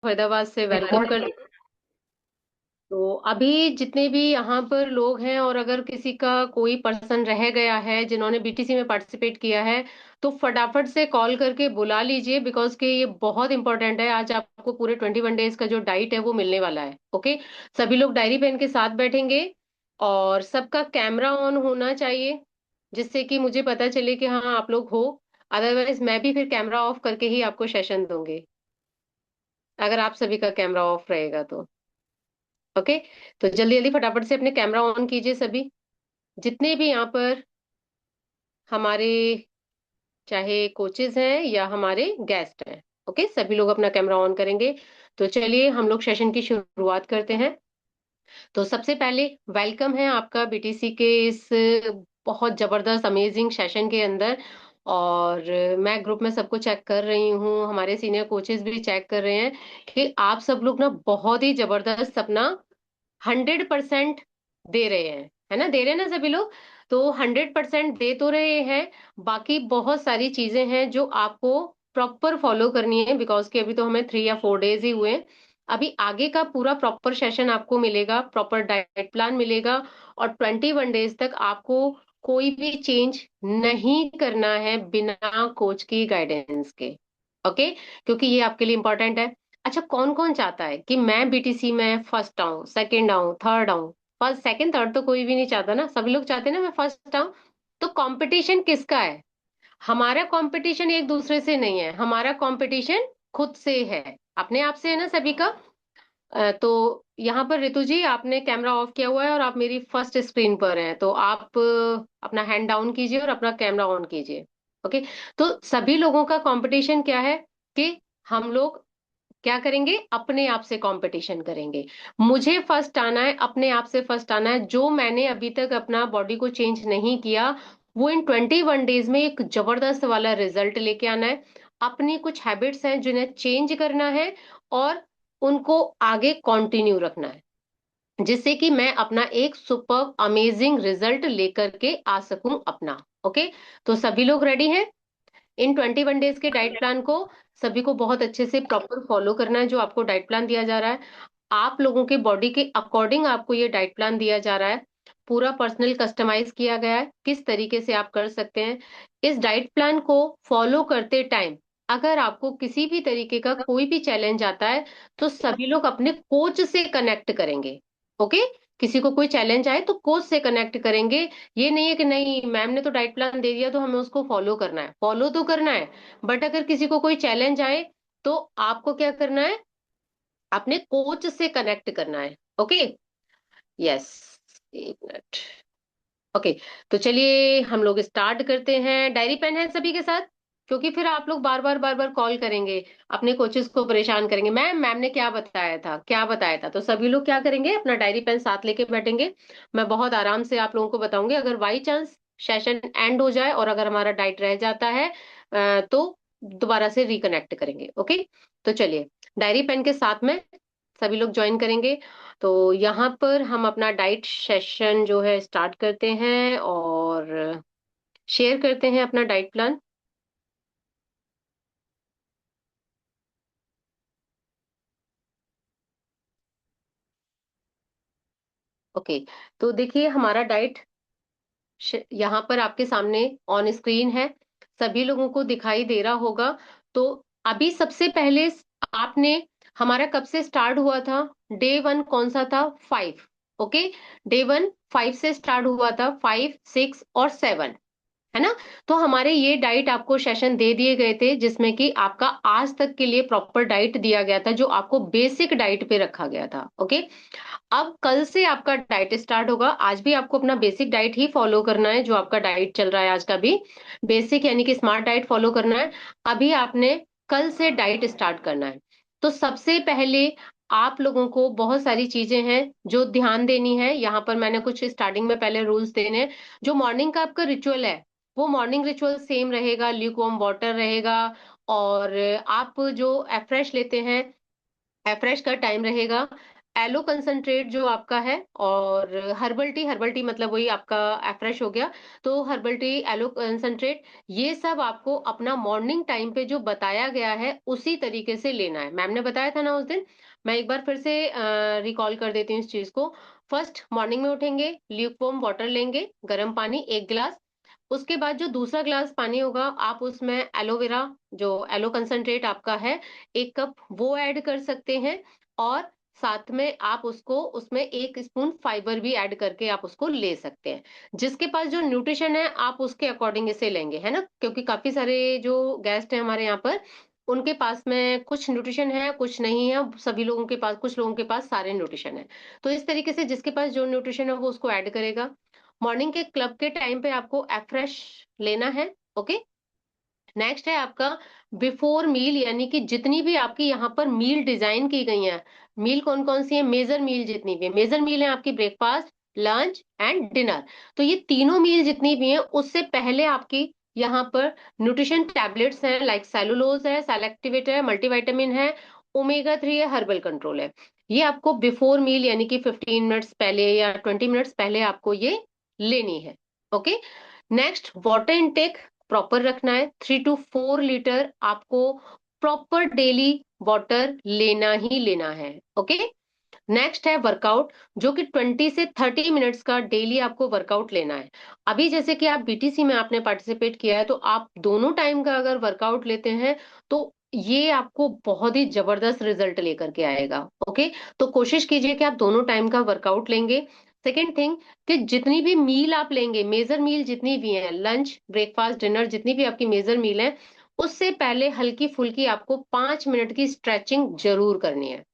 फरीदाबाद से वेलकम कर। तो अभी जितने भी यहाँ पर लोग हैं और अगर किसी का कोई पर्सन रह गया है जिन्होंने बीटीसी में पार्टिसिपेट किया है, तो फटाफट से कॉल करके बुला लीजिए, बिकॉज कि ये बहुत इंपॉर्टेंट है। आज आपको पूरे 21 डेज का जो डाइट है वो मिलने वाला है। ओके। सभी लोग डायरी पेन के साथ बैठेंगे और सबका कैमरा ऑन होना चाहिए, जिससे कि मुझे पता चले कि हाँ आप लोग हो। अदरवाइज मैं भी फिर कैमरा ऑफ करके ही आपको सेशन दूंगी, अगर आप सभी का कैमरा ऑफ रहेगा तो। ओके। तो जल्दी जल्दी फटाफट से अपने कैमरा ऑन कीजिए सभी, जितने भी यहाँ पर हमारे चाहे कोचेज हैं या हमारे गेस्ट हैं। ओके, सभी लोग अपना कैमरा ऑन करेंगे। तो चलिए हम लोग सेशन की शुरुआत करते हैं। तो सबसे पहले वेलकम है आपका बीटीसी के इस बहुत जबरदस्त अमेजिंग सेशन के अंदर। और मैं ग्रुप में सबको चेक कर रही हूँ, हमारे सीनियर कोचेस भी चेक कर रहे हैं कि आप सब लोग ना बहुत ही जबरदस्त अपना 100% दे रहे हैं, है ना? दे रहे हैं ना सभी लोग? तो 100% दे तो रहे हैं। बाकी बहुत सारी चीजें हैं जो आपको प्रॉपर फॉलो करनी है, बिकॉज कि अभी तो हमें 3 या 4 डेज ही हुए हैं। अभी आगे का पूरा प्रॉपर सेशन आपको मिलेगा, प्रॉपर डाइट प्लान मिलेगा। और 21 डेज तक आपको कोई भी चेंज नहीं करना है बिना कोच की गाइडेंस के। ओके, क्योंकि ये आपके लिए इंपॉर्टेंट है। अच्छा, कौन कौन चाहता है कि मैं बीटीसी में फर्स्ट आऊं, सेकंड आऊं, थर्ड आऊं? फर्स्ट सेकंड थर्ड तो कोई भी नहीं चाहता ना, सभी लोग चाहते हैं ना मैं फर्स्ट आऊं। तो कंपटीशन किसका है? हमारा कंपटीशन एक दूसरे से नहीं है, हमारा कंपटीशन खुद से है, अपने आप से है ना सभी का। तो यहाँ पर रितु जी आपने कैमरा ऑफ किया हुआ है और आप मेरी फर्स्ट स्क्रीन पर हैं, तो आप अपना हैंड डाउन कीजिए और अपना कैमरा ऑन कीजिए। ओके। तो सभी लोगों का कंपटीशन क्या है कि हम लोग क्या करेंगे? अपने आप से कंपटीशन करेंगे। मुझे फर्स्ट आना है, अपने आप से फर्स्ट आना है। जो मैंने अभी तक अपना बॉडी को चेंज नहीं किया, वो इन 21 डेज में एक जबरदस्त वाला रिजल्ट लेके आना है। अपनी कुछ हैबिट्स हैं जिन्हें चेंज करना है और उनको आगे कंटिन्यू रखना है, जिससे कि मैं अपना एक सुपर अमेजिंग रिजल्ट लेकर के आ सकूं अपना। ओके। तो सभी लोग रेडी हैं? इन 21 डेज के डाइट प्लान को सभी को बहुत अच्छे से प्रॉपर फॉलो करना है, जो आपको डाइट प्लान दिया जा रहा है। आप लोगों के बॉडी के अकॉर्डिंग आपको ये डाइट प्लान दिया जा रहा है। पूरा पर्सनल कस्टमाइज किया गया है, किस तरीके से आप कर सकते हैं। इस डाइट प्लान को फॉलो करते टाइम अगर आपको किसी भी तरीके का कोई भी चैलेंज आता है, तो सभी लोग अपने कोच से कनेक्ट करेंगे। ओके। किसी को कोई चैलेंज आए तो कोच से कनेक्ट करेंगे। ये नहीं है कि नहीं मैम ने तो डाइट प्लान दे दिया तो हमें उसको फॉलो करना है, फॉलो तो करना है। बट अगर किसी को कोई चैलेंज आए तो आपको क्या करना है? अपने कोच से कनेक्ट करना है। ओके। यस। एक मिनट। ओके। तो चलिए हम लोग स्टार्ट करते हैं। डायरी पेन है सभी के साथ? क्योंकि फिर आप लोग बार बार कॉल करेंगे, अपने कोचेस को परेशान करेंगे, मैम मैम ने क्या बताया था, क्या बताया था। तो सभी लोग क्या करेंगे? अपना डायरी पेन साथ लेके बैठेंगे। मैं बहुत आराम से आप लोगों को बताऊंगी। अगर बाई चांस सेशन एंड हो जाए और अगर हमारा डाइट रह जाता है तो दोबारा से रिकनेक्ट करेंगे। ओके। तो चलिए डायरी पेन के साथ में सभी लोग ज्वाइन करेंगे। तो यहाँ पर हम अपना डाइट सेशन जो है स्टार्ट करते हैं और शेयर करते हैं अपना डाइट प्लान। ओके। तो देखिए हमारा डाइट यहाँ पर आपके सामने ऑन स्क्रीन है, सभी लोगों को दिखाई दे रहा होगा। तो अभी सबसे पहले आपने, हमारा कब से स्टार्ट हुआ था? डे वन कौन सा था? 5। ओके। डे वन 5 से स्टार्ट हुआ था, 5, 6 और 7, है ना? तो हमारे ये डाइट आपको सेशन दे दिए गए थे, जिसमें कि आपका आज तक के लिए प्रॉपर डाइट दिया गया था, जो आपको बेसिक डाइट पे रखा गया था। ओके। अब कल से आपका डाइट स्टार्ट होगा। आज भी आपको अपना बेसिक डाइट ही फॉलो करना है, जो आपका डाइट चल रहा है आज का भी बेसिक यानी कि स्मार्ट डाइट फॉलो करना है। अभी आपने कल से डाइट स्टार्ट करना है। तो सबसे पहले आप लोगों को बहुत सारी चीजें हैं जो ध्यान देनी है। यहाँ पर मैंने कुछ स्टार्टिंग में पहले रूल्स देने हैं। जो मॉर्निंग का आपका रिचुअल है, वो मॉर्निंग रिचुअल सेम रहेगा, ल्यूक वार्म वाटर रहेगा। और आप जो एफ्रेश लेते हैं, एफ्रेश का टाइम रहेगा एलो कंसंट्रेट जो आपका है, और हर्बल टी मतलब वही आपका एफ्रेश हो गया, तो हर्बल टी, एलो कंसंट्रेट, ये सब आपको अपना मॉर्निंग टाइम पे जो बताया गया है उसी तरीके से लेना है। मैम ने बताया था ना उस दिन, मैं एक बार फिर से रिकॉल कर देती हूँ इस चीज को। फर्स्ट मॉर्निंग में उठेंगे, ल्यूकवार्म वाटर लेंगे, गर्म पानी 1 गिलास। उसके बाद जो दूसरा ग्लास पानी होगा, आप उसमें एलोवेरा, जो एलो कंसंट्रेट आपका है, 1 कप वो ऐड कर सकते हैं। और साथ में आप उसको, उसमें 1 स्पून फाइबर भी ऐड करके आप उसको ले सकते हैं। जिसके पास जो न्यूट्रिशन है आप उसके अकॉर्डिंग इसे लेंगे, है ना, क्योंकि काफी सारे जो गेस्ट हैं हमारे यहाँ पर, उनके पास में कुछ न्यूट्रिशन है कुछ नहीं है, सभी लोगों के पास, कुछ लोगों के पास सारे न्यूट्रिशन है। तो इस तरीके से जिसके पास जो न्यूट्रिशन है वो उसको ऐड करेगा। मॉर्निंग के क्लब के टाइम पे आपको एफ्रेश लेना है। ओके। नेक्स्ट है आपका बिफोर मील, यानी कि जितनी भी आपकी यहाँ पर मील डिजाइन की गई हैं, मील कौन कौन सी है, मेजर मील जितनी भी है, मेजर मील है आपकी ब्रेकफास्ट, लंच एंड डिनर। तो ये तीनों मील जितनी भी हैं उससे पहले आपकी यहाँ पर न्यूट्रिशन टैबलेट्स हैं, लाइक सेलुलोज है, सेलेक्टिवेट है, मल्टीविटामिन है, ओमेगा 3 है, हर्बल कंट्रोल है। ये आपको बिफोर मील यानी कि 15 मिनट्स पहले या 20 मिनट्स पहले आपको ये लेनी है। Okay. Next, water intake proper रखना है, 3 to 4 लीटर आपको प्रॉपर डेली वाटर लेना ही लेना है। ओके। नेक्स्ट है वर्कआउट, जो कि 20 से 30 मिनट्स का डेली आपको वर्कआउट लेना है। अभी जैसे कि आप बीटीसी में आपने पार्टिसिपेट किया है, तो आप दोनों टाइम का अगर वर्कआउट लेते हैं तो ये आपको बहुत ही जबरदस्त रिजल्ट लेकर के आएगा। ओके। तो कोशिश कीजिए कि आप दोनों टाइम का वर्कआउट लेंगे। सेकेंड थिंग, कि जितनी भी मील आप लेंगे, मेजर मील जितनी भी हैं, लंच ब्रेकफास्ट डिनर, जितनी भी आपकी मेजर मील है, उससे पहले हल्की फुल्की आपको 5 मिनट की स्ट्रेचिंग जरूर करनी है।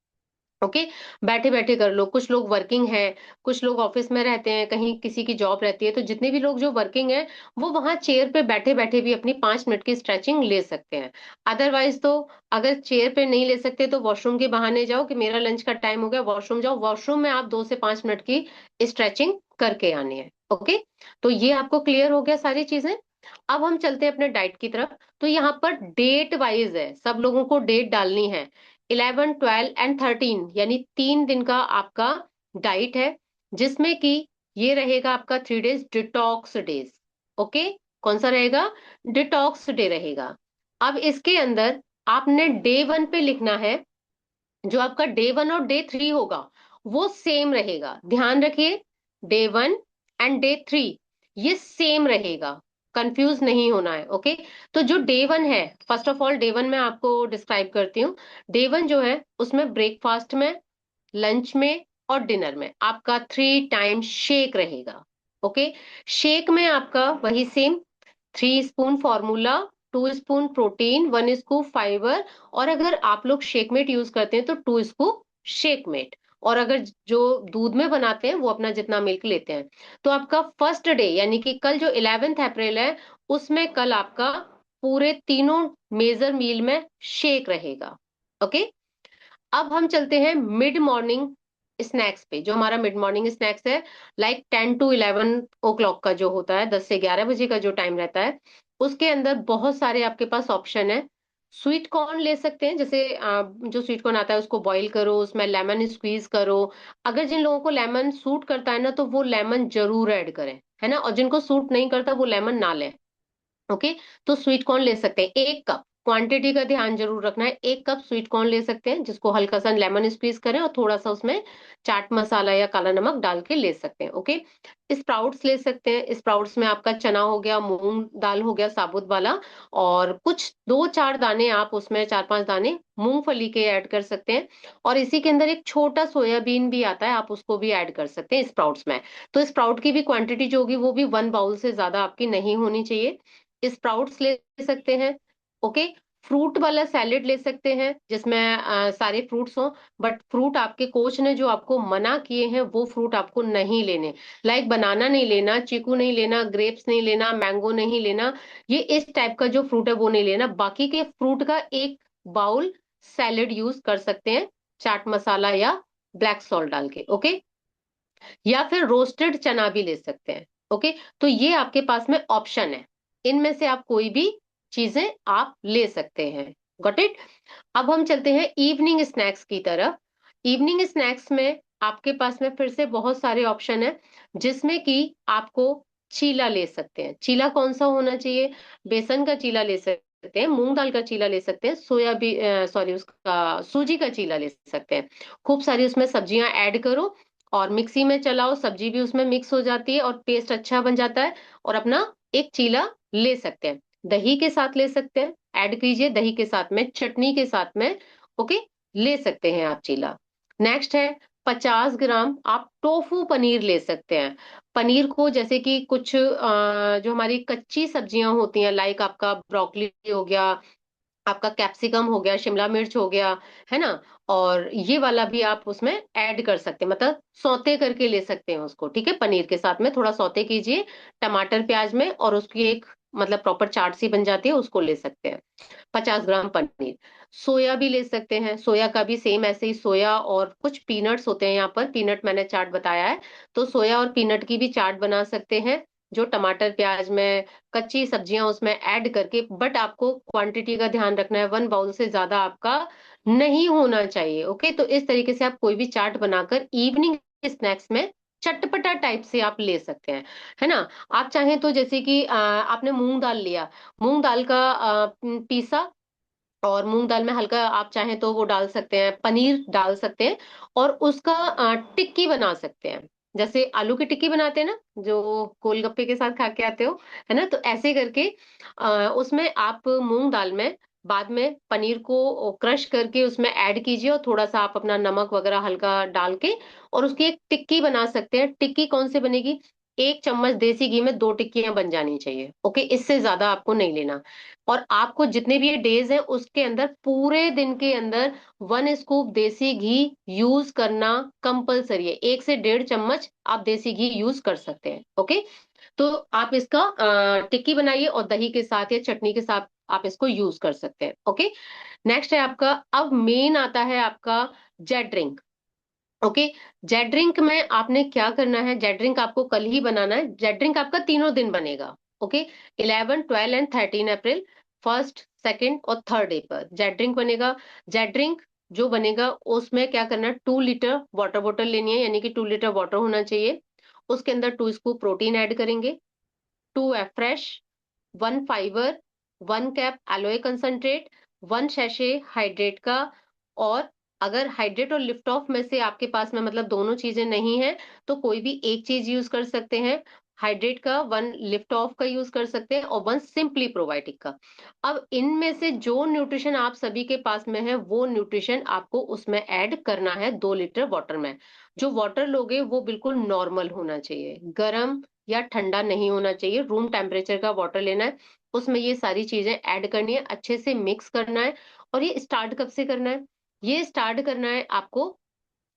ओके। बैठे बैठे कर लो, कुछ लोग वर्किंग है, कुछ लोग ऑफिस में रहते हैं, कहीं किसी की जॉब रहती है, तो जितने भी लोग जो वर्किंग है वो वहां चेयर पे बैठे बैठे भी अपनी 5 मिनट की स्ट्रेचिंग ले सकते हैं। अदरवाइज तो अगर चेयर पे नहीं ले सकते तो वॉशरूम के बहाने जाओ कि मेरा लंच का टाइम हो गया, वॉशरूम जाओ, वॉशरूम में आप 2 से 5 मिनट की स्ट्रेचिंग करके आनी है। ओके। तो ये आपको क्लियर हो गया सारी चीजें। अब हम चलते हैं अपने डाइट की तरफ। तो यहाँ पर डेट वाइज है, सब लोगों को डेट डालनी है। 11, 12 एंड 13, यानी 3 दिन का आपका डाइट है, जिसमें कि ये रहेगा आपका 3 डेज डिटॉक्स डेज। ओके। कौन सा रहेगा? डिटॉक्स डे रहेगा। अब इसके अंदर आपने डे 1 पे लिखना है, जो आपका डे 1 और डे 3 होगा वो सेम रहेगा, ध्यान रखिए। डे 1 एंड डे 3 ये सेम रहेगा, कंफ्यूज नहीं होना है। ओके। तो जो डे 1 है, फर्स्ट ऑफ ऑल डे 1 मैं आपको डिस्क्राइब करती हूँ। डे 1 जो है उसमें ब्रेकफास्ट में, लंच में और डिनर में आपका 3 टाइम शेक रहेगा। ओके। शेक में आपका वही same, 3 spoon formula, 2 spoon protein, 1 scoop fibre, और अगर आप लोग शेकमेट यूज करते हैं तो 2 स्कूप शेकमेट, और अगर जो दूध में बनाते हैं वो अपना जितना मिल्क लेते हैं। तो आपका फर्स्ट डे यानी कि कल जो 11 अप्रैल है, उसमें कल आपका पूरे तीनों मेजर मील में शेक रहेगा। ओके। अब हम चलते हैं मिड मॉर्निंग स्नैक्स पे। जो हमारा मिड मॉर्निंग स्नैक्स है, लाइक 10 to 11 ओ क्लॉक का जो होता है, 10 से 11 बजे का जो टाइम रहता है, उसके अंदर बहुत सारे आपके पास ऑप्शन है। स्वीट कॉर्न ले सकते हैं, जैसे जो स्वीट कॉर्न आता है उसको बॉईल करो, उसमें लेमन स्क्वीज करो। अगर जिन लोगों को लेमन सूट करता है ना, तो वो लेमन जरूर ऐड करें, है ना, और जिनको सूट नहीं करता वो लेमन ना लें। ओके। तो स्वीट कॉर्न ले सकते हैं 1 कप, क्वांटिटी का ध्यान जरूर रखना है, 1 कप स्वीट कॉर्न ले सकते हैं, जिसको हल्का सा लेमन स्क्वीज करें और थोड़ा सा उसमें चाट मसाला या काला नमक डाल के ले सकते हैं। ओके। स्प्राउट्स ले सकते हैं, स्प्राउट्स में आपका चना हो गया, मूंग दाल हो गया साबुत वाला, और कुछ 2-4 दाने आप उसमें 4-5 दाने मूंगफली के ऐड कर सकते हैं। और इसी के अंदर एक छोटा सोयाबीन भी आता है, आप उसको भी ऐड कर सकते हैं स्प्राउट्स में। तो स्प्राउट की भी क्वांटिटी जो होगी वो भी 1 बाउल से ज्यादा आपकी नहीं होनी चाहिए। स्प्राउट्स ले सकते हैं। ओके। फ्रूट वाला सैलेड ले सकते हैं, जिसमें सारे फ्रूट्स हो, बट फ्रूट आपके कोच ने जो आपको मना किए हैं वो फ्रूट आपको नहीं लेने, लाइक बनाना नहीं लेना, चीकू नहीं लेना, ग्रेप्स नहीं लेना, मैंगो नहीं लेना, ये इस टाइप का जो फ्रूट है वो नहीं लेना। बाकी के फ्रूट का 1 बाउल सैलेड यूज कर सकते हैं, चाट मसाला या ब्लैक सॉल्ट डाल के। ओके। या फिर रोस्टेड चना भी ले सकते हैं। ओके। तो ये आपके पास में ऑप्शन है, इनमें से आप कोई भी चीजें आप ले सकते हैं। Got it. अब हम चलते हैं इवनिंग स्नैक्स की तरफ। इवनिंग स्नैक्स में आपके पास में फिर से बहुत सारे ऑप्शन है, जिसमें कि आपको चीला ले सकते हैं। चीला कौन सा होना चाहिए? बेसन का चीला ले सकते हैं, मूंग दाल का चीला ले सकते हैं, सोयाबीन सॉरी उसका सूजी का चीला ले सकते हैं। खूब सारी उसमें सब्जियां ऐड करो और मिक्सी में चलाओ, सब्जी भी उसमें मिक्स हो जाती है और पेस्ट अच्छा बन जाता है, और अपना एक चीला ले सकते हैं। दही के साथ ले सकते हैं, ऐड कीजिए दही के साथ में, चटनी के साथ में, ओके, ले सकते हैं आप चीला। नेक्स्ट है 50 ग्राम आप टोफू पनीर ले सकते हैं। पनीर को जैसे कि कुछ जो हमारी कच्ची सब्जियां होती हैं, लाइक आपका ब्रोकली हो गया, आपका कैप्सिकम हो गया, शिमला मिर्च हो गया, है ना, और ये वाला भी आप उसमें ऐड कर सकते हैं, मतलब सौते करके ले सकते हैं उसको, ठीक है, पनीर के साथ में थोड़ा सौते कीजिए टमाटर प्याज में, और उसकी एक मतलब प्रॉपर चाट सी बन जाती है, उसको ले सकते हैं। 50 ग्राम पनीर। सोया भी ले सकते हैं, सोया का भी सेम ऐसे ही, सोया और कुछ पीनट्स होते हैं, यहाँ पर पीनट मैंने चाट बताया है, तो सोया और पीनट की भी चाट बना सकते हैं, जो टमाटर प्याज में कच्ची सब्जियां उसमें ऐड करके, बट आपको क्वांटिटी का ध्यान रखना है, 1 बाउल से ज्यादा आपका नहीं होना चाहिए, ओके। तो इस तरीके से आप कोई भी चाट बनाकर इवनिंग स्नैक्स में चटपटा टाइप से आप ले सकते हैं, है ना। आप चाहें तो जैसे कि आपने मूंग दाल लिया, मूंग दाल का पीसा, और मूंग दाल में हल्का आप चाहें तो वो डाल सकते हैं, पनीर डाल सकते हैं, और उसका टिक्की बना सकते हैं, जैसे आलू की टिक्की बनाते हैं ना, जो गोलगप्पे के साथ खा के आते हो, है ना, तो ऐसे करके उसमें आप मूंग दाल में बाद में पनीर को क्रश करके उसमें ऐड कीजिए, और थोड़ा सा आप अपना नमक वगैरह हल्का डाल के, और उसकी एक टिक्की बना सकते हैं। टिक्की कौन से बनेगी? 1 चम्मच देसी घी में 2 टिक्कियां बन जानी चाहिए, ओके, इससे ज्यादा आपको नहीं लेना। और आपको जितने भी ये डेज हैं उसके अंदर, पूरे दिन के अंदर 1 स्कूप देसी घी यूज करना कंपलसरी है। 1 से 1.5 चम्मच आप देसी घी यूज कर सकते हैं, ओके। तो आप इसका टिक्की बनाइए और दही के साथ या चटनी के साथ आप इसको यूज कर सकते हैं, ओके। नेक्स्ट है आपका, अब मेन आता है आपका jet drink, okay. Jet drink में आपने क्या करना है, जेट ड्रिंक आपको कल ही बनाना है, जेट ड्रिंक आपका तीनों दिन बनेगा, okay. 11, 12 and 13 April, first, second और थर्ड डे पर जेट ड्रिंक बनेगा। जेट ड्रिंक जो बनेगा उसमें क्या करना है, 2 लीटर वाटर बोतल लेनी है, यानी कि 2 लीटर वाटर होना चाहिए। उसके अंदर 2 स्कूप प्रोटीन ऐड करेंगे, 2 fresh, 1 fibre, 1 cap alloy concentrate, 1 sachet hydrate का, और अगर हाइड्रेट और लिफ्ट ऑफ में से आपके पास में मतलब दोनों चीजें नहीं है, तो कोई भी एक चीज यूज कर सकते हैं, हाइड्रेट का, 1 लिफ्ट ऑफ का यूज कर सकते हैं, और 1 सिंपली प्रोबायोटिक का। अब इनमें से जो न्यूट्रिशन आप सभी के पास में है, वो न्यूट्रिशन आपको उसमें ऐड करना है 2 लीटर वाटर में। जो वाटर लोगे वो बिल्कुल नॉर्मल होना चाहिए, गर्म या ठंडा नहीं होना चाहिए, रूम टेम्परेचर का वाटर लेना है। उसमें ये सारी चीजें ऐड करनी है, अच्छे से मिक्स करना है। और ये स्टार्ट कब से करना है? ये स्टार्ट करना है आपको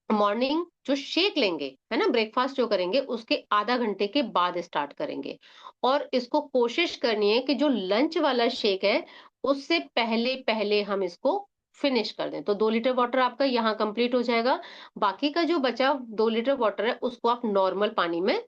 मॉर्निंग जो शेक लेंगे, है ना, ब्रेकफास्ट जो करेंगे उसके आधा घंटे के बाद स्टार्ट करेंगे। और इसको कोशिश करनी है कि जो लंच वाला शेक है उससे पहले पहले हम इसको फिनिश कर दें, तो 2 लीटर वाटर आपका यहाँ कंप्लीट हो जाएगा। बाकी का जो बचा 2 लीटर वाटर है उसको आप नॉर्मल पानी में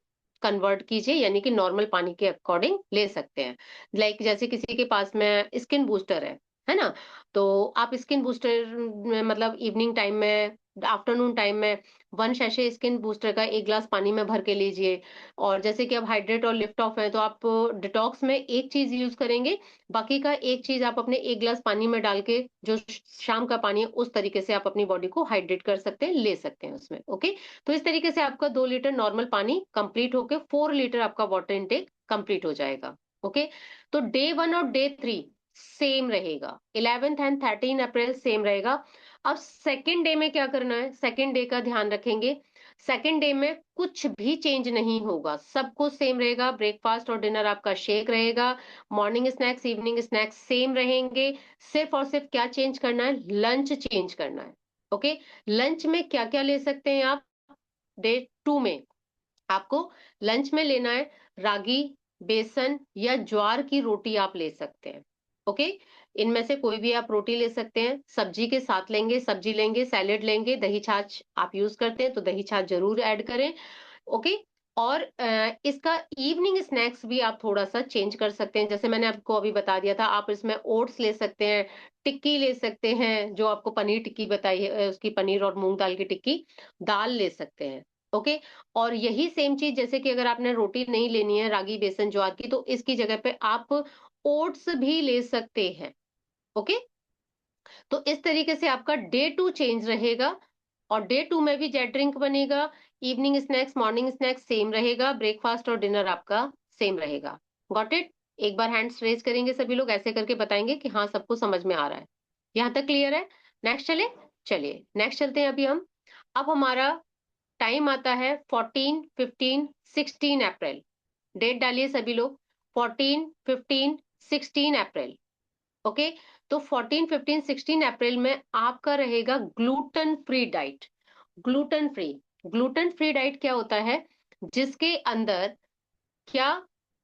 कन्वर्ट कीजिए, यानी कि नॉर्मल पानी के अकॉर्डिंग ले सकते हैं। लाइक जैसे किसी के पास में स्किन बूस्टर है ना, तो आप स्किन बूस्टर में मतलब इवनिंग टाइम में, आफ्टरनून टाइम में 1 सैशे स्किन बूस्टर का 1 ग्लास पानी में भर के लीजिए। और जैसे कि अब हाइड्रेट और लिफ्ट ऑफ है, तो आप डिटॉक्स में एक चीज यूज करेंगे, बाकी का एक चीज आप अपने 1 ग्लास पानी में डाल के, जो शाम का पानी है, उस तरीके से आप अपनी बॉडी को हाइड्रेट कर सकते हैं, ले सकते हैं उसमें, ओके। तो इस तरीके से आपका 2 लीटर नॉर्मल पानी कंप्लीट होके 4 लीटर आपका वाटर इनटेक कंप्लीट हो जाएगा, ओके। तो डे 1 और डे 3 सेम रहेगा, 11th एंड 13 अप्रैल सेम रहेगा। अब सेकेंड डे में क्या करना है, सेकेंड डे का ध्यान रखेंगे। सेकेंड डे में कुछ भी चेंज नहीं होगा, सब कुछ सेम रहेगा, ब्रेकफास्ट और डिनर आपका शेक रहेगा, morning snacks evening snacks same रहेंगे। सिर्फ और सिर्फ क्या चेंज करना है, लंच चेंज करना है, ओके। लंच में क्या क्या ले सकते हैं आप? डे 2 में आपको लंच में लेना है रागी, बेसन या ज्वार की रोटी आप ले सकते हैं, ओके। इनमें से कोई भी आप रोटी ले सकते हैं, सब्जी के साथ लेंगे, सब्जी लेंगे, सैलेड लेंगे, दही छाछ आप यूज करते हैं तो दही छाछ जरूर ऐड करें, ओके। और इसका इवनिंग स्नैक्स भी आप थोड़ा-सा चेंज कर सकते हैं। जैसे मैंने आपको अभी बता दिया था, आप इसमें ओट्स ले सकते हैं, टिक्की ले सकते हैं, जो आपको पनीर टिक्की बताई है उसकी पनीर और मूँग दाल की टिक्की, दाल ले सकते हैं, ओके? और यही सेम चीज़ जैसे कि अगर आपने रोटी नहीं लेनी है रागी, बेसन, ज्वार की, तो इसकी जगह पे आप ओट्स भी ले सकते हैं, ओके? तो इस तरीके से आपका डे 2 चेंज रहेगा और डे 2 में भी जेट ड्रिंक बनेगा, evening snacks, morning snacks same रहेगा, ब्रेकफास्ट और डिनर आपका सेम रहेगा। Got it? एक बार हैंड्स रेज़ करेंगे सभी लोग, ऐसे करके बताएँगे कि हाँ, सबको समझ में आ रहा है। यहाँ तक क्लियर है? नेक्स्ट चलें? चलिए, नेक्स्ट चलते हैं अभी हम। अब हमारा टाइम आता है 14, 15, 16 अप्रैल। डेट डालिए सभी लोग, 14, 15, 16 अप्रैल। ओके, तो 14, 15, 16 अप्रैल में आपका रहेगा gluten free diet. Gluten free, gluten free diet क्या होता है? जिसके अंदर क्या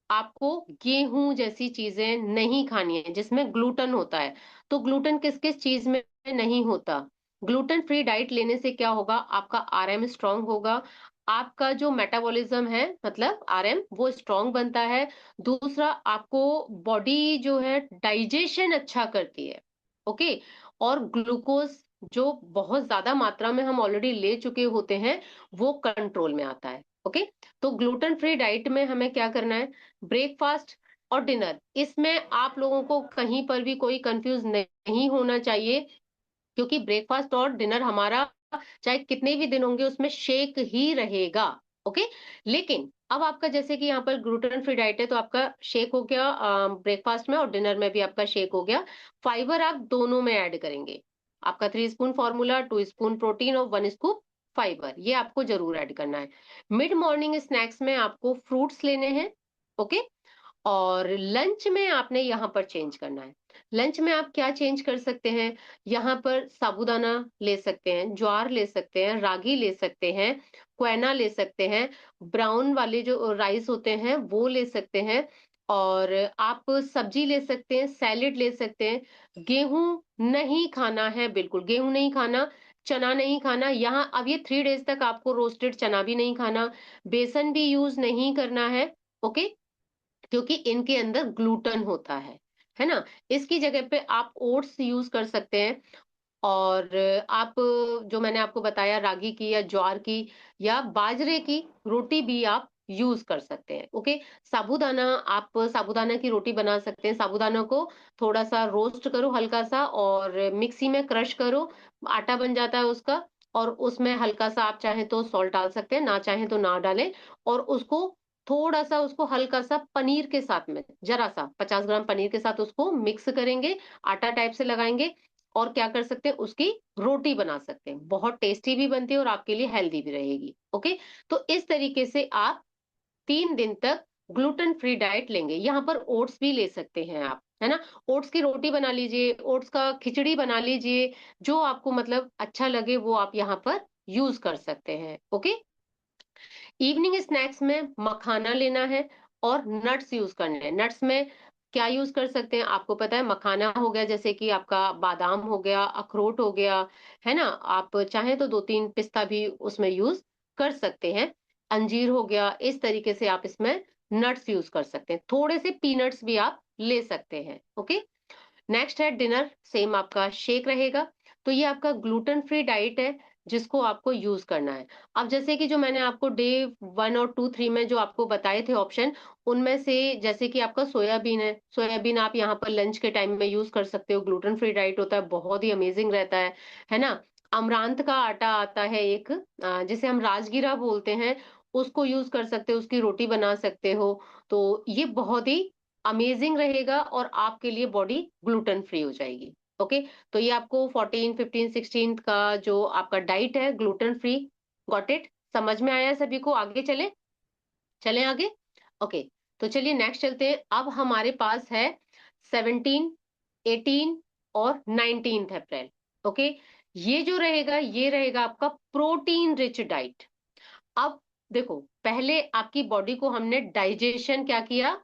आपको गेहूं जैसी चीजें नहीं खानी है, जिसमें ग्लूटेन होता है। तो ग्लूटेन किस किस चीज में नहीं होता? ग्लूटेन फ्री डाइट लेने से क्या होगा? आपका आरएम स्ट्रांग होगा, आपका जो मेटाबॉलिज्म है मतलब आरएम वो स्ट्रांग बनता है। दूसरा, आपको बॉडी जो है डाइजेशन अच्छा करती है, ओके? और ग्लूकोज जो बहुत ज्यादा मात्रा में हम ऑलरेडी ले चुके होते हैं वो कंट्रोल में आता है, ओके? तो ग्लूटेन फ्री डाइट में हमें क्या करना है? ब्रेकफास्ट और डिनर, इसमें आप लोगों को कहीं पर भी कोई कंफ्यूज नहीं होना चाहिए, क्योंकि ब्रेकफास्ट और डिनर हमारा चाहे कितने भी दिन होंगे उसमें शेक ही रहेगा, ओके? लेकिन अब आपका जैसे कि यहाँ पर ग्लूटेन फ्री डाइट है तो आपका शेक हो गया ब्रेकफास्ट में और डिनर में भी आपका शेक हो गया। फाइबर आप दोनों में ऐड करेंगे। आपका 3 स्पून फॉर्मूला, 2 स्पून प्रोटीन और 1 स्कूप फाइबर, ये आपको जरूर ऐड करना है। मिड मॉर्निंग स्नैक्स में आपको फ्रूट्स लेने हैं, ओके? और लंच में आपने यहाँ पर चेंज करना है। लंच में आप क्या चेंज कर सकते हैं? यहाँ पर साबूदाना ले सकते हैं, ज्वार ले सकते हैं, रागी ले सकते हैं, क्वेना ले सकते हैं, ब्राउन वाले जो राइस होते हैं वो ले सकते हैं, और आप सब्जी ले सकते हैं, सैलेड ले सकते हैं। गेहूं नहीं खाना है, बिल्कुल गेहूं नहीं खाना, चना नहीं खाना। यहाँ अब ये 3 डेज तक आपको रोस्टेड चना भी नहीं खाना, बेसन भी यूज नहीं करना है, ओके? क्योंकि इनके अंदर ग्लूटेन होता है ना? इसकी जगह पे आप ओट्स यूज कर सकते हैं, और आप जो मैंने आपको बताया रागी की या ज्वार की या बाजरे की रोटी भी आप यूज कर सकते हैं, ओके? साबूदाना, आप साबूदाना की रोटी बना सकते हैं। साबूदाना को थोड़ा सा रोस्ट करो हल्का सा और मिक्सी में क्रश करो, आटा बन जाता है उसका। और उसमें हल्का सा आप चाहें तो सॉल्ट डाल सकते हैं, ना चाहें तो ना डालें। और उसको थोड़ा सा, उसको हल्का सा पनीर के साथ में, जरा सा 50 ग्राम पनीर के साथ उसको मिक्स करेंगे, आटा टाइप से लगाएंगे, और क्या कर सकते हैं? उसकी रोटी बना सकते हैं। बहुत टेस्टी भी बनती है और आपके लिए हेल्दी भी रहेगी, ओके? तो इस तरीके से आप 3 दिन तक ग्लूटेन फ्री डाइट लेंगे। यहाँ पर ओट्स भी ले सकते हैं आप, है ना? ओट्स की रोटी बना लीजिए, ओट्स का खिचड़ी बना लीजिए, जो आपको मतलब अच्छा लगे वो आप यहाँ पर यूज कर सकते हैं, ओके? इवनिंग स्नैक्स में मखाना लेना है और नट्स यूज करने हैं। नट्स में क्या यूज कर सकते हैं? आपको पता है, मखाना हो गया, जैसे कि आपका बादाम हो गया, अखरोट हो गया, है ना? आप चाहें तो 2-3 पिस्ता भी उसमें यूज कर सकते हैं। अंजीर हो गया, इस तरीके से आप इसमें नट्स यूज कर सकते हैं। थोड़े से पीनट्स भी आप ले सकते हैं, ओके? नेक्स्ट है डिनर, सेम आपका शेक रहेगा। तो ये आपका ग्लूटेन फ्री डाइट है जिसको आपको यूज करना है। अब जैसे कि जो मैंने आपको डे 1 और 2, 3 में जो आपको बताए थे ऑप्शन, उनमें से जैसे कि आपका सोयाबीन है, सोयाबीन आप यहाँ पर लंच के टाइम में यूज कर सकते हो, ग्लूटेन फ्री डाइट होता है, बहुत ही अमेजिंग रहता है ना? अमरांत का आटा आता है एक, जिसे हम राजगीरा बोलते हैं, उसको यूज कर सकते हो, उसकी रोटी बना सकते हो। तो ये बहुत ही अमेजिंग रहेगा और आपके लिए बॉडी ग्लूटेन फ्री हो जाएगी, ओके? तो ये आपको 14, 15, 16 का जो आपका डाइट है ग्लूटेन फ्री, गॉट इट? समझ में आया सभी को? आगे चले, चलें आगे, ओके? तो चलिए नेक्स्ट चलते हैं। अब हमारे पास है 17, 18 और 19 अप्रैल, ओके? ये जो रहेगा ये रहेगा आपका प्रोटीन रिच डाइट। अब देखो, पहले आपकी बॉडी को हमने डाइजेशन क्या किया?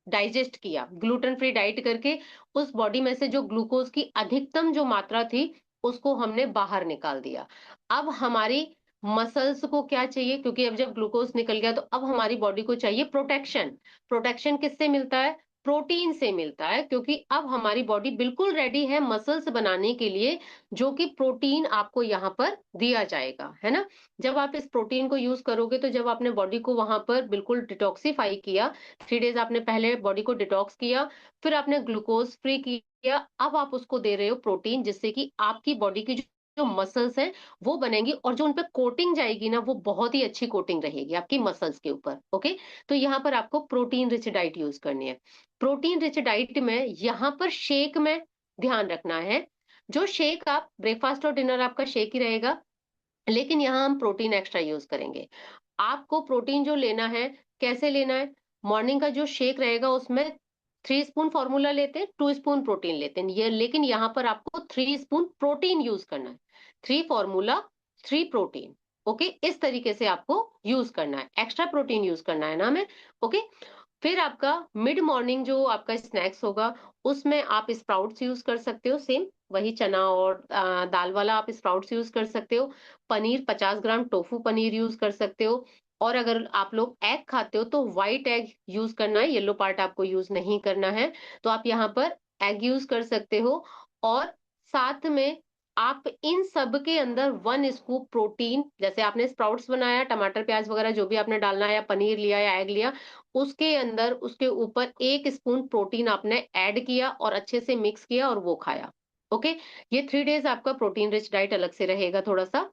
डाइजेस्ट किया ग्लूटेन फ्री डाइट करके। उस बॉडी में से जो ग्लूकोज की अधिकतम जो मात्रा थी उसको हमने बाहर निकाल दिया। अब हमारी मसल्स को क्या चाहिए, क्योंकि अब जब ग्लूकोज निकल गया तो अब हमारी बॉडी को चाहिए प्रोटेक्शन। प्रोटेक्शन किससे मिलता है? प्रोटीन से मिलता है, क्योंकि अब हमारी बॉडी बिल्कुल रेडी है मसल्स बनाने के लिए, जो कि प्रोटीन आपको यहाँ पर दिया जाएगा, है ना। जब आप इस प्रोटीन को यूज करोगे, तो जब आपने बॉडी को वहां पर बिल्कुल डिटॉक्सिफाई किया, 3 डेज आपने पहले बॉडी को डिटॉक्स किया, फिर आपने ग्लूकोज फ्री किया, अब आप उसको दे रहे हो प्रोटीन, जिससे कि आपकी बॉडी की जो मसल्स है वो बनेंगी, और जो उनपे कोटिंग जाएगी ना, वो बहुत ही अच्छी कोटिंग रहेगी आपकी मसल्स के ऊपर। ओके, तो यहाँ पर आपको प्रोटीन रिच डाइट यूज करनी है। प्रोटीन रिच डाइट में यहाँ पर शेक में ध्यान रखना है। जो शेक आप ब्रेकफास्ट और डिनर आपका शेक ही रहेगा, लेकिन यहाँ हम प्रोटीन एक्स्ट्रा यूज करेंगे। आपको प्रोटीन जो लेना है, कैसे लेना है? मॉर्निंग का जो शेक रहेगा उसमें 3 स्पून फॉर्मूला लेते हैं, 2 स्पून प्रोटीन लेते हैं, ये लेकिन यहाँ पर आपको 3 स्पून प्रोटीन यूज करना है। 3 फॉर्मूला, 3 प्रोटीन। ओके, इस तरीके से आपको यूज करना है, एक्स्ट्रा प्रोटीन यूज करना है ना हमें। ओके, फिर आपका मिड मॉर्निंग जो आपका स्नैक्स होगा, उसमें आप स्प्राउट्स यूज कर सकते हो, सेम वही चना और दाल वाला आप स्प्राउट्स यूज कर सकते हो। पनीर 50 ग्राम टोफू पनीर यूज कर सकते हो। और अगर आप लोग एग खाते हो तो व्हाइट एग यूज करना है, येलो पार्ट आपको यूज नहीं करना है। तो आप यहाँ पर एग यूज कर सकते हो। और साथ में आप इन सब के अंदर 1 स्कूप प्रोटीन, जैसे आपने स्प्राउट्स बनाया, टमाटर प्याज वगैरह जो भी आपने डालना है, या पनीर लिया या एग लिया, उसके अंदर उसके ऊपर 1 स्पून प्रोटीन आपने ऐड किया और अच्छे से मिक्स किया और वो खाया। ओके, ये 3 डेज आपका प्रोटीन रिच डाइट अलग से रहेगा थोड़ा सा।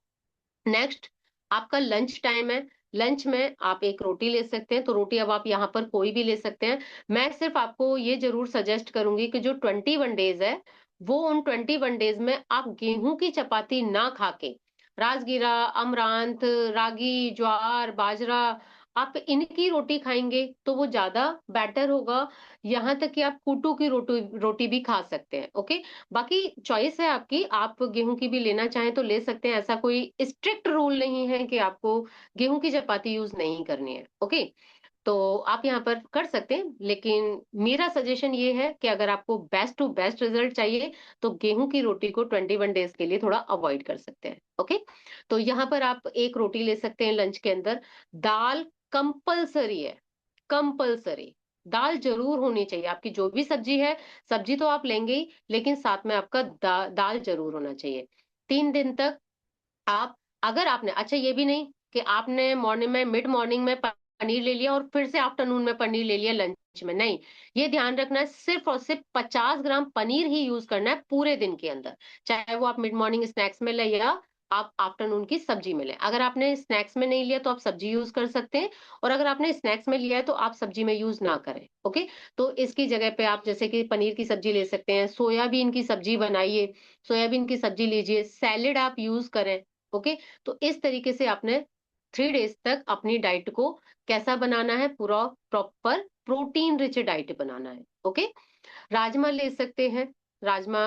नेक्स्ट, आपका लंच टाइम है। लंच में आप एक रोटी ले सकते हैं, तो रोटी अब आप यहाँ पर कोई भी ले सकते हैं। मैं सिर्फ आपको ये जरूर सजेस्ट करूंगी कि जो 21 डेज है, वो उन 21 डेज में आप गेहूं की चपाती ना खा के राजगीरा, अमरांत, रागी, ज्वार, बाजरा, आप इनकी रोटी खाएंगे तो वो ज्यादा बेटर होगा। यहाँ तक कि आप कुटू की रोटी रोटी भी खा सकते हैं। ओके, बाकी चॉइस है आपकी, आप गेहूं की भी लेना चाहें तो ले सकते हैं, ऐसा कोई स्ट्रिक्ट रूल नहीं है कि आपको गेहूं की चपाती यूज नहीं करनी है। ओके, तो आप यहाँ पर कर सकते हैं, लेकिन मेरा सजेशन ये है कि अगर आपको बेस्ट टू बेस्ट रिजल्ट चाहिए, तो गेहूं की रोटी को 21 डेज के लिए थोड़ा अवॉइड कर सकते हैं। ओके, तो यहाँ पर आप एक रोटी ले सकते हैं लंच के अंदर। दाल कंपलसरी है, कंपलसरी दाल जरूर होनी चाहिए। आपकी जो भी सब्जी है, सब्जी तो आप लेंगे ही, लेकिन साथ में आपका दाल जरूर होना चाहिए। 3 दिन तक आप, अगर आपने, अच्छा ये भी नहीं कि आपने मॉर्निंग में, मिड मॉर्निंग में पनीर ले लिया और फिर से आफ्टरनून में पनीर ले लिया लंच में, नहीं। ये ध्यान रखना है, सिर्फ और सिर्फ 50 ग्राम पनीर ही यूज करना है पूरे दिन के अंदर, चाहे वो आप मिड मॉर्निंग स्नैक्स में ले या आप आफ्टरनून की सब्जी में लें। अगर आपने स्नैक्स में नहीं लिया तो आप सब्जी यूज कर सकते हैं, और अगर आपने स्नैक्स में लिया है तो आप सब्जी में यूज ना करें। ओके, तो इसकी जगह पे आप जैसे कि पनीर की सब्जी ले सकते हैं, सोयाबीन की सब्जी बनाइए, सोयाबीन की सब्जी लीजिए, सैलेड आप यूज करें। ओके, तो इस तरीके से आपने 3 डेज तक अपनी डाइट को कैसा बनाना है, पूरा प्रॉपर प्रोटीन रिच डाइट बनाना है। ओके, राजमा ले सकते हैं, राजमा,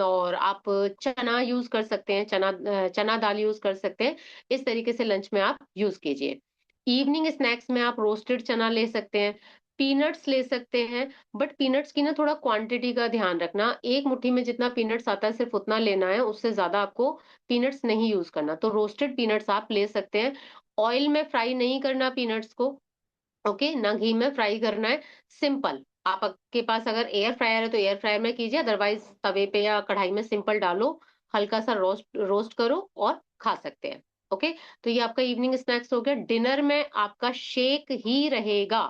और आप चना यूज कर सकते हैं, चना दाल यूज कर सकते हैं। इस तरीके से लंच में आप यूज कीजिए। इवनिंग स्नैक्स में आप रोस्टेड चना ले सकते हैं, पीनट्स ले सकते हैं। बट पीनट्स की ना थोड़ा क्वांटिटी का ध्यान रखना, एक मुट्ठी में जितना पीनट्स आता है सिर्फ उतना लेना है, उससे ज्यादा आपको पीनट्स नहीं यूज करना। तो रोस्टेड पीनट्स आप ले सकते हैं। ऑयल में फ्राई नहीं करना पीनट्स को, ओके, ना घी में फ्राई करना है। सिंपल, आपके पास अगर एयर फ्रायर है तो एयर फ्रायर में कीजिए, अदरवाइज तवे पे या कढ़ाई में सिंपल डालो, हल्का सा रोस्ट रोस्ट करो और खा सकते हैं। ओके, तो ये आपका इवनिंग स्नैक्स हो गया। डिनर में आपका शेक ही रहेगा,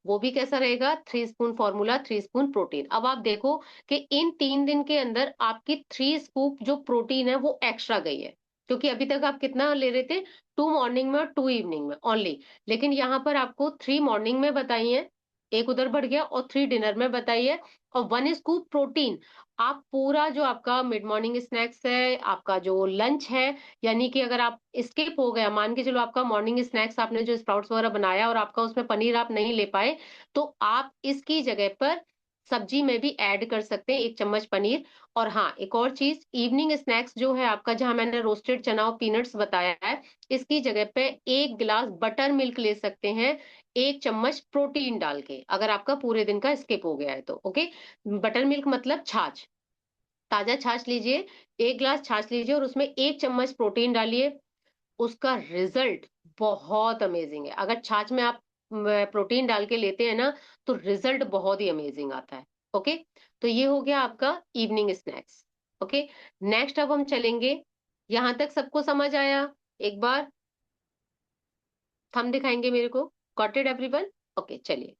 वो भी कैसा रहेगा? 3 स्पून फॉर्मूला, 3 स्पून प्रोटीन। अब आप देखो कि इन 3 दिन के अंदर आपकी 3 स्कूप जो प्रोटीन है वो एक्स्ट्रा गई है, क्योंकि अभी तक आप कितना ले रहे थे? 2 मॉर्निंग में और 2 इवनिंग में ओनली, लेकिन यहाँ पर आपको 3 मॉर्निंग में बताई है, एक उधर बढ़ गया, और 3 डिनर में बताई है, और 1 स्कूप प्रोटीन। आप पूरा जो आपका मिड मॉर्निंग स्नैक्स है, आपका जो लंच है, यानी कि अगर आप स्किप हो गया, मान के चलो आपका मॉर्निंग स्नैक्स आपने जो स्प्राउट्स वगैरह बनाया और आपका उसमें पनीर आप नहीं ले पाए, तो आप इसकी जगह पर सब्जी में भी ऐड कर सकते हैं 1 चम्मच पनीर। और हाँ, एक और चीज, इवनिंग स्नैक्स जो है आपका, जहां मैंने रोस्टेड चना और पीनट्स बताया है, इसकी जगह पे 1 गिलास बटर मिल्क ले सकते हैं, 1 चम्मच प्रोटीन डाल के, अगर आपका पूरे दिन का स्किप हो गया है तो। ओके, बटर मिल्क मतलब छाछ, ताजा छाछ लीजिए, 1 गिलास छाछ लीजिए और उसमें 1 चम्मच प्रोटीन डालिए, उसका रिजल्ट बहुत अमेजिंग है। अगर छाछ में आप प्रोटीन डाल के लेते हैं ना, तो रिजल्ट बहुत ही अमेजिंग आता है। ओके, तो ये हो गया आपका इवनिंग स्नैक्स। ओके, नेक्स्ट अब हम चलेंगे। यहां तक सबको समझ आया? एक बार थंब दिखाएंगे मेरे को, गॉट इट एवरीवन? ओके, चलिए।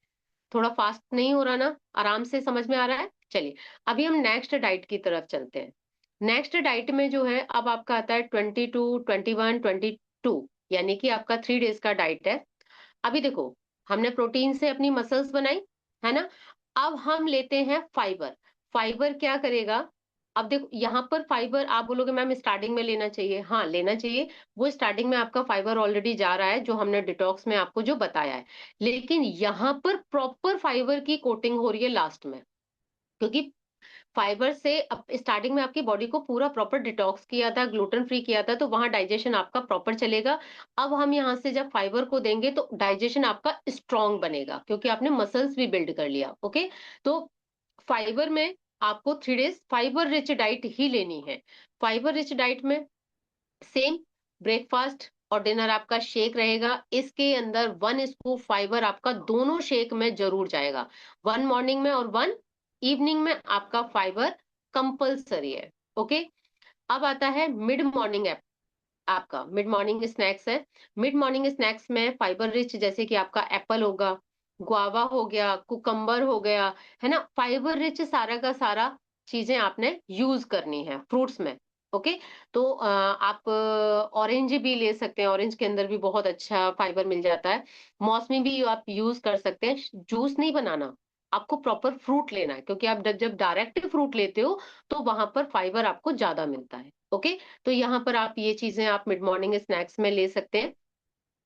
थोड़ा फास्ट नहीं हो रहा ना, आराम से समझ में आ रहा है? चलिए, अभी हम नेक्स्ट डाइट की तरफ चलते हैं। नेक्स्ट डाइट में जो है, अब आपका आता है 22, 21, 22, यानी कि आपका 3 डेज का डाइट है। अभी देखो, हमने प्रोटीन से अपनी मसल्स बनाई, है ना? अब हम लेते हैं फाइबर। फाइबर क्या करेगा? अब देखो, यहाँ पर फाइबर आप बोलोगे मैम स्टार्टिंग में लेना चाहिए। हाँ, लेना चाहिए। वो स्टार्टिंग में आपका फाइबर ऑलरेडी जा रहा है, जो हमने डिटॉक्स में आपको जो बताया है। लेकिन यहाँ पर प्रॉपर फाइबर की कोटिंग हो रही है लास्ट में, क्योंकि फाइबर से अब स्टार्टिंग में आपकी बॉडी को पूरा प्रॉपर डिटॉक्स किया था, ग्लूटेन फ्री किया था, तो वहां डाइजेशन आपका प्रॉपर चलेगा। अब हम यहाँ से जब फाइबर को देंगे तो डाइजेशन आपका स्ट्रांग बनेगा, क्योंकि आपने मसल्स भी बिल्ड कर लिया। ओके, तो फाइबर में आपको 3 डेज फाइबर रिच डाइट ही लेनी है। फाइबर रिच डाइट में सेम ब्रेकफास्ट और डिनर आपका शेक रहेगा। इसके अंदर 1 स्कूप फाइबर आपका दोनों शेक में जरूर जाएगा। 1 मॉर्निंग में और 1 इवनिंग में आपका फाइबर कंपलसरी है। ओके, अब आता है मिड मॉर्निंग। आपका मिड मॉर्निंग स्नैक्स है। मिड मॉर्निंग स्नैक्स में फाइबर रिच, जैसे कि आपका एप्पल होगा, गुआवा हो गया, कुकम्बर हो गया, है ना? फाइबर रिच सारा का सारा चीजें आपने यूज करनी है फ्रूट्स में। ओके, तो आप ऑरेंज भी ले सकते हैं, ऑरेंज के अंदर भी बहुत अच्छा फाइबर मिल जाता है। मौसमी भी आप यूज कर सकते हैं। जूस नहीं बनाना, आपको प्रॉपर फ्रूट लेना है, क्योंकि आप जब डायरेक्ट फ्रूट लेते हो तो वहां पर फाइबर आपको ज्यादा मिलता है। ओके, तो यहाँ पर आप ये चीजें आप मिड मॉर्निंग स्नैक्स में ले सकते हैं।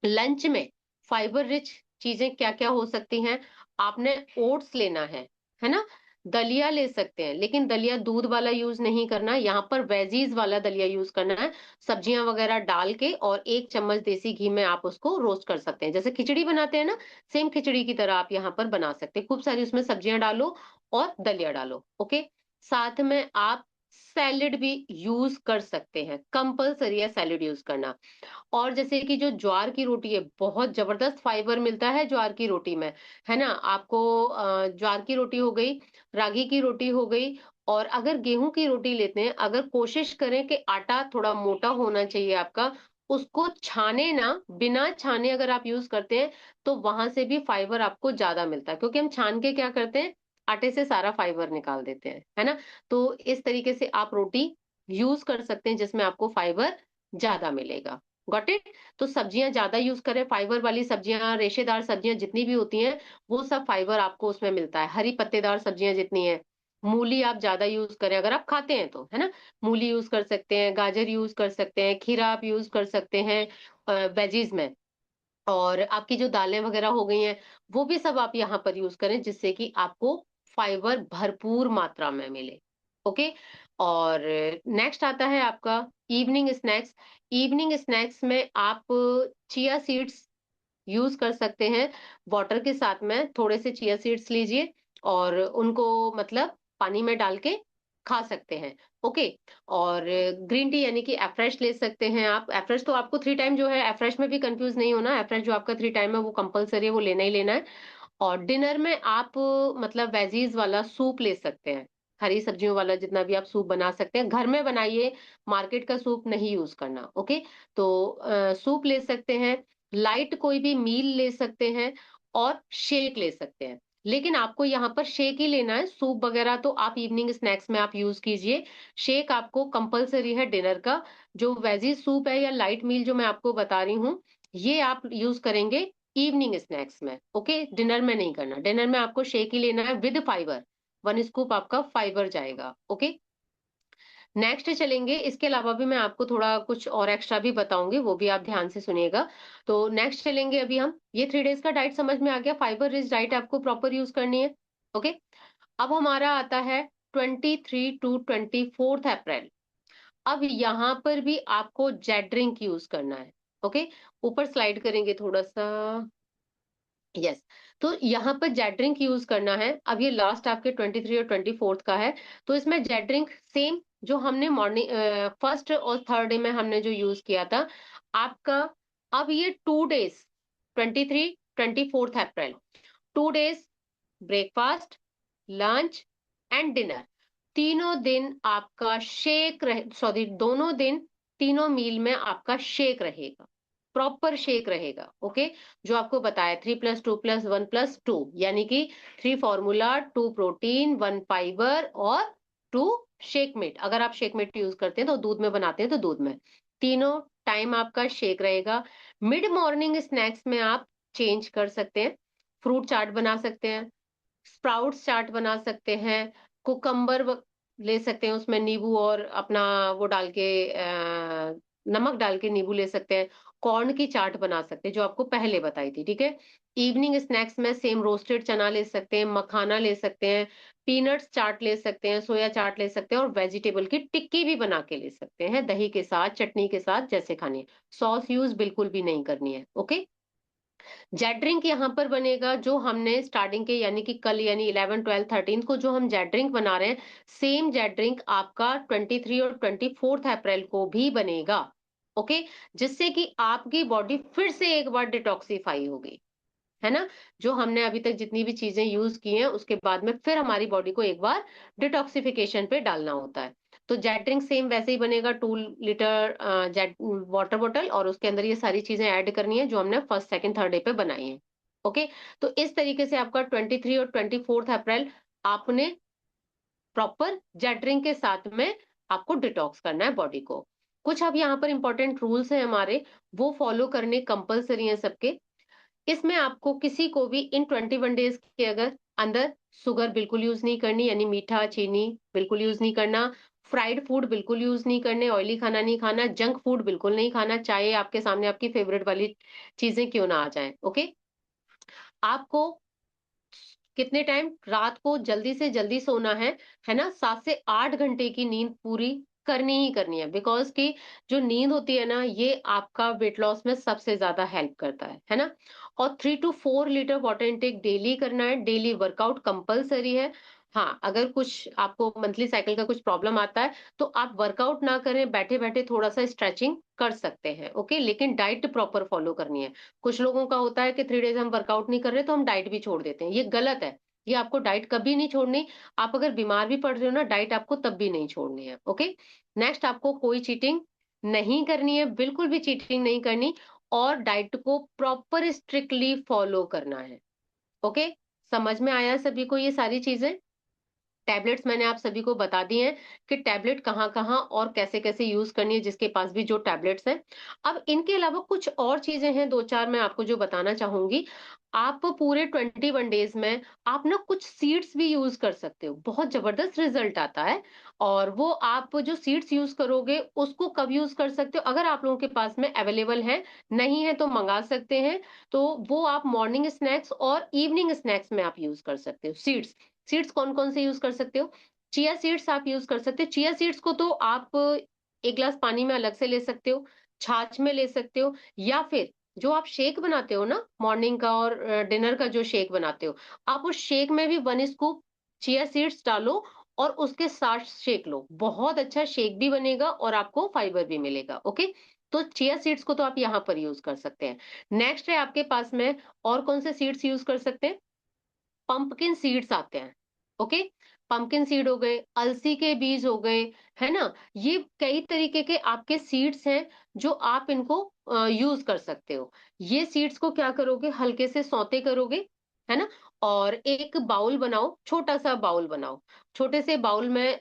लंच में फाइबर रिच चीजें क्या क्या हो सकती हैं? आपने ओट्स लेना है ना? दलिया ले सकते हैं, लेकिन दलिया दूध वाला यूज नहीं करना, यहाँ पर वेजीज वाला दलिया यूज करना है। सब्जियां वगैरह डाल के और 1 चम्मच देसी घी में आप उसको रोस्ट कर सकते हैं, जैसे खिचड़ी बनाते हैं ना, सेम खिचड़ी की तरह आप यहाँ पर बना सकते हैं। खूब सारी उसमें सब्जियां डालो और दलिया डालो। ओके, साथ में आप सैलेड भी यूज कर सकते हैं, कंपलसरी है सैलेड यूज करना। और जैसे कि जो ज्वार की रोटी है, बहुत जबरदस्त फाइबर मिलता है ज्वार की रोटी में, है ना? आपको ज्वार की रोटी हो गई, रागी की रोटी हो गई, और अगर गेहूं की रोटी लेते हैं, अगर कोशिश करें कि आटा थोड़ा मोटा होना चाहिए आपका, उसको छाने ना, बिना छाने अगर आप यूज करते हैं तो वहां से भी फाइबर आपको ज्यादा मिलता है, क्योंकि हम छान के क्या करते हैं, आटे से सारा फाइबर निकाल देते हैं, है ना? तो इस तरीके से आप रोटी यूज कर सकते हैं जिसमें आपको फाइबर ज्यादा मिलेगा। Got it? तो सब्जियां ज्यादा यूज करें, फाइबर वाली सब्जियां, रेशेदार सब्जियां जितनी भी होती हैं, वो सब फाइबर आपको उसमें मिलता है। हरी पत्तेदार सब्जियां जितनी है, मूली आप ज्यादा यूज करें अगर आप खाते हैं तो, है ना? मूली यूज कर सकते हैं, गाजर यूज कर सकते हैं, खीरा आप यूज कर सकते हैं वेजीज में। और आपकी जो दालें वगैरह हो गई हैं, वो भी सब आप यहाँ पर यूज करें, जिससे कि आपको फाइबर भरपूर मात्रा में मिले। ओके, और नेक्स्ट आता है आपका इवनिंग स्नैक्स। इवनिंग स्नैक्स में आप चिया सीड्स यूज कर सकते हैं। वाटर के साथ में थोड़े से चिया सीड्स लीजिए और उनको मतलब पानी में डाल के खा सकते हैं। ओके, और ग्रीन टी यानी कि एफ्रेश ले सकते हैं आप। एफ्रेश तो आपको 3 टाइम जो है, एफ्रेश में भी कंफ्यूज नहीं होना, एफ्रेश जो आपका 3 टाइम है वो कंपलसरी है, वो लेना ही लेना है। और डिनर में आप मतलब वेजीज वाला सूप ले सकते हैं, हरी सब्जियों वाला जितना भी आप सूप बना सकते हैं, घर में बनाइए, मार्केट का सूप नहीं यूज करना। ओके, तो सूप ले सकते हैं, लाइट कोई भी मील ले सकते हैं, और शेक ले सकते हैं। लेकिन आपको यहाँ पर शेक ही लेना है, सूप वगैरह तो आप इवनिंग स्नैक्स में आप यूज कीजिए। शेक आपको कंपलसरी है डिनर का। जो वेजी सूप है या लाइट मील जो मैं आपको बता रही हूँ, ये आप यूज करेंगे इवनिंग स्नैक्स में। ओके, डिनर में नहीं करना, डिनर में आपको शेक ही लेना है विद फाइबर। 1 स्कूप आपका फाइबर जाएगा। ओके, नेक्स्ट चलेंगे। इसके अलावा भी मैं आपको थोड़ा कुछ और एक्स्ट्रा भी बताऊंगी, वो भी आप ध्यान से सुनिएगा। तो नेक्स्ट चलेंगे अभी हम, ये 3 डेज का डाइट समझ में आ गया, फाइबर रिच डाइट आपको प्रॉपर यूज करनी है। ओके, अब हमारा आता है 23 to 24 अप्रैल। अब यहाँ पर भी आपको जेड ड्रिंक यूज करना है। ओके, ऊपर स्लाइड करेंगे थोड़ा सा। यस, तो यहाँ पर जेट ड्रिंक यूज करना है। अब ये लास्ट आपके 23 और 24 का है, तो इसमें जेट ड्रिंक सेम जो हमने मॉर्निंग फर्स्ट और थर्ड डे में हमने जो यूज किया था आपका, अब ये 2 days, 23, 24 April, 2 days breakfast, lunch and dinner, तीनों दिन आपका शेक रहे, सॉरी दोनों दिन तीनों मील में आपका शेक रहेगा, प्रॉपर शेक रहेगा। ओके, जो आपको बताया 3+2+1+2, यानी कि 3 फॉर्मूला, 2 प्रोटीन, 1 फाइबर और 2 शेकमेट। अगर आप शेकमेट यूज करते हैं तो दूध में बनाते हैं तो दूध में, तीनों टाइम आपका शेक रहेगा। मिड मॉर्निंग स्नैक्स में आप चेंज कर सकते हैं, फ्रूट चाट बना सकते हैं, स्प्राउट्स चाट बना सकते हैं, कुकम्बर ले सकते हैं, उसमें नींबू और अपना वो डाल के नमक डाल के नींबू ले सकते हैं, कॉर्न की चाट बना सकते हैं जो आपको पहले बताई थी, ठीक है। इवनिंग स्नैक्स में सेम रोस्टेड चना ले सकते हैं, मखाना ले सकते हैं, पीनट्स चाट ले सकते हैं, सोया चाट ले सकते हैं और वेजिटेबल की टिक्की भी बना के ले सकते हैं, दही के साथ, चटनी के साथ, जैसे खानी है। सॉस यूज बिल्कुल भी नहीं करनी है। ओके, जेट ड्रिंक यहाँ पर बनेगा जो हमने स्टार्टिंग के, यानी कि कल, यानी 11, 12, 13 को जो हम जेट ड्रिंक बना रहे हैं, सेम जेट ड्रिंक आपका 23 और 24 अप्रैल को भी बनेगा। ओके, जिससे कि आपकी बॉडी फिर से एक बार डिटॉक्सिफाई होगी, है ना। जो हमने अभी तक जितनी भी चीजें यूज की हैं उसके बाद में फिर हमारी बॉडी को एक बार डिटॉक्सिफिकेशन पे डालना होता है। तो जेट ड्रिंक सेम वैसे ही बनेगा, 2 लीटर जेट वाटर बॉटल, और उसके अंदर ये सारी चीजें ऐड करनी है जो हमने फर्स्ट, सेकंड, थर्ड डे पे बनाई है। ओके, तो इस तरीके से आपका 23 और 24 अप्रैल आपने प्रॉपर जेट ड्रिंक के साथ में आपको डिटॉक्स करना है बॉडी को। कुछ अब यहाँ पर इंपॉर्टेंट रूल्स हैं हमारे, वो फॉलो करने कंपलसरी है सबके। इसमें आपको किसी को भी इन 21 डेज के अगर अंदर शुगर बिल्कुल यूज नहीं करनी, यानी मीठा, चीनी बिल्कुल यूज नहीं करना, फ्राइड फूड बिल्कुल यूज नहीं करने, ऑयली खाना नहीं खाना, जंक फूड बिल्कुल नहीं खाना, चाहे आपके सामने आपकी फेवरेट वाली चीजें क्यों ना आ जाएं। ओके, आपको कितने टाइम रात को जल्दी से जल्दी सोना है ना, 7 से 8 घंटे की नींद पूरी करनी ही करनी है, बिकॉज की जो नींद होती है ना, ये आपका वेट लॉस में सबसे ज्यादा हेल्प करता है ना। और 3 to 4 litre water intake daily करना है, डेली वर्कआउट कंपलसरी है। हाँ, अगर कुछ आपको मंथली साइकिल का कुछ प्रॉब्लम आता है तो आप वर्कआउट ना करें, बैठे बैठे थोड़ा सा स्ट्रेचिंग कर सकते हैं। ओके, लेकिन डाइट प्रॉपर फॉलो करनी है। कुछ लोगों का होता है कि 3 डेज हम वर्कआउट नहीं कर रहे तो हम डाइट भी छोड़ देते हैं, ये गलत है। ये आपको डाइट कभी नहीं छोड़नी। आप अगर बीमार भी पड़ रहे हो ना, डाइट आपको तब भी नहीं छोड़नी है। ओके, नेक्स्ट, आपको कोई चीटिंग नहीं करनी है, बिल्कुल भी चीटिंग नहीं करनी, और डाइट को प्रॉपर स्ट्रिक्टली फॉलो करना है। ओके, समझ में आया सभी को ये सारी चीजें? टैबलेट्स मैंने आप सभी को बता दी हैं कि टैबलेट कहाँ कहाँ और कैसे कैसे यूज करनी है, जिसके पास भी जो टैबलेट्स हैं। अब इनके अलावा कुछ और चीजें हैं, दो चार मैं आपको जो बताना चाहूंगी। आप पूरे 21 डेज में आप ना कुछ सीड्स भी यूज कर सकते हो, बहुत जबरदस्त रिजल्ट आता है। और वो आप जो सीड्स यूज करोगे उसको कब यूज कर सकते हो, अगर आप लोगों के पास में अवेलेबल है, नहीं है तो मंगा सकते हैं। तो वो आप मॉर्निंग स्नैक्स और इवनिंग स्नैक्स में आप यूज कर सकते हो सीड्स। सीड्स कौन कौन से यूज कर सकते हो? चिया सीड्स आप यूज कर सकते हो। चिया सीड्स को तो आप 1 गिलास पानी में अलग से ले सकते हो, छाछ में ले सकते हो, या फिर जो आप शेक बनाते हो ना मॉर्निंग का और डिनर का जो शेक बनाते हो, आप उस शेक में भी 1 स्कूप चिया सीड्स डालो और उसके साथ शेक लो, बहुत अच्छा शेक भी बनेगा और आपको फाइबर भी मिलेगा। ओके, तो चिया सीड्स को तो आप यहाँ पर यूज कर सकते हैं। नेक्स्ट है आपके पास में, और कौन से सीड्स यूज कर सकते हैं? पंपकिन सीड्स आते हैं। ओके, पंपकिन सीड हो गए, अलसी के बीज हो गए, है ना। ये कई तरीके के आपके सीड्स हैं जो आप इनको यूज कर सकते हो। ये सीड्स को क्या करोगे, हल्के से सौते करोगे, है ना। और एक बाउल बनाओ, छोटा सा बाउल बनाओ, छोटे से बाउल में